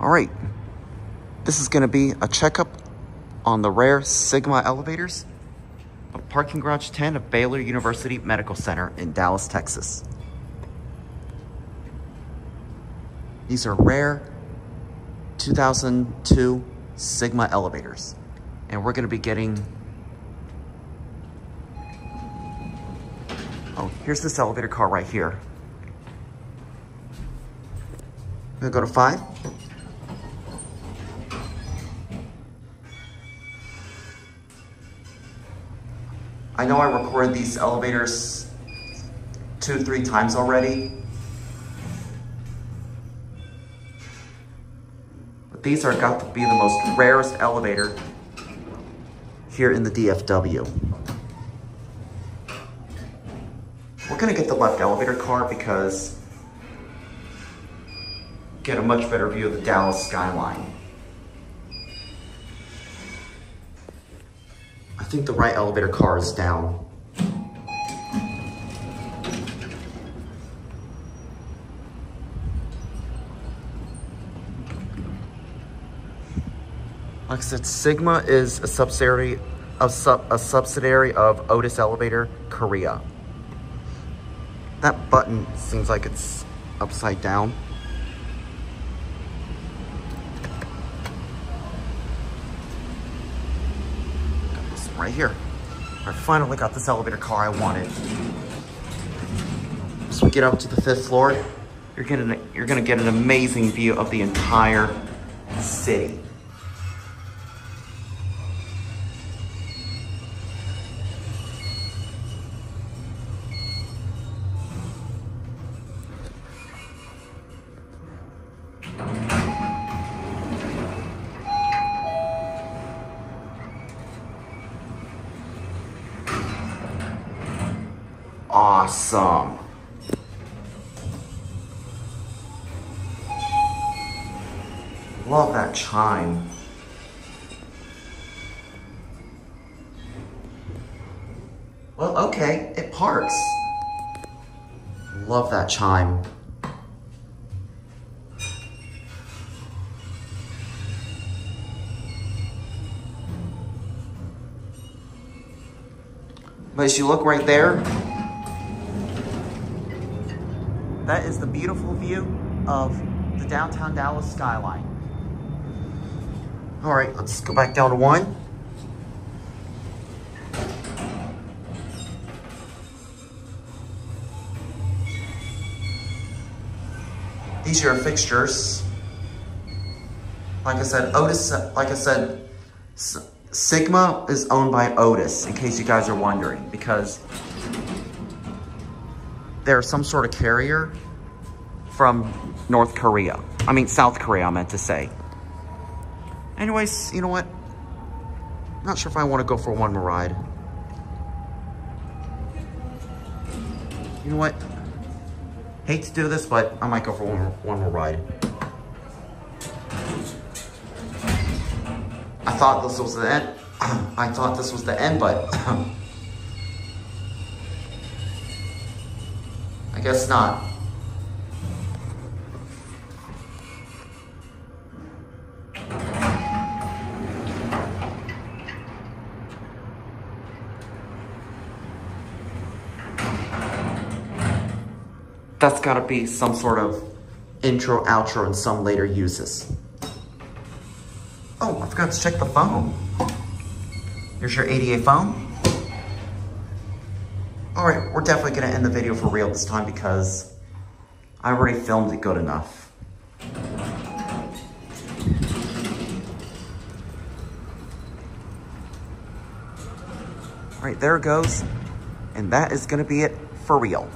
All right, this is gonna be a checkup on the rare Sigma elevators of parking garage 10 of Baylor University Medical Center in Dallas, Texas. These are rare 2002 Sigma elevators. And we're gonna be getting, oh, here's this elevator car right here. I'm gonna go to 5. I know I recorded these elevators 2-3 times already. But these are got to be the most rarest elevator here in the DFW. We're gonna get the left elevator car because get a much better view of the Dallas skyline. I think the right elevator car is down. Like I said, Sigma is a subsidiary of Otis Elevator Korea. That button seems like it's upside down. Got this one right here. I finally got this elevator car I wanted. As we get up to the 5th floor, you're gonna get an amazing view of the entire city. Awesome. Love that chime. Well, okay, it parks. Love that chime. But as you look right there, that is the beautiful view of the downtown Dallas skyline. All right, let's go back down to 1. These are your fixtures. Like I said, Sigma is owned by Otis, in case you guys are wondering, because they're some sort of carrier from South Korea, I meant to say. Anyways, you know what? Not sure if I want to go for one more ride. You know what? Hate to do this, but I might go for one more ride. I thought this was the end. But I guess not. That's gotta be some sort of intro, outro in some later uses. Oh, I forgot to check the phone. Here's your ADA phone. All right, we're definitely gonna end the video for real this time because I already filmed it good enough. All right, there it goes. And that is gonna be it for real.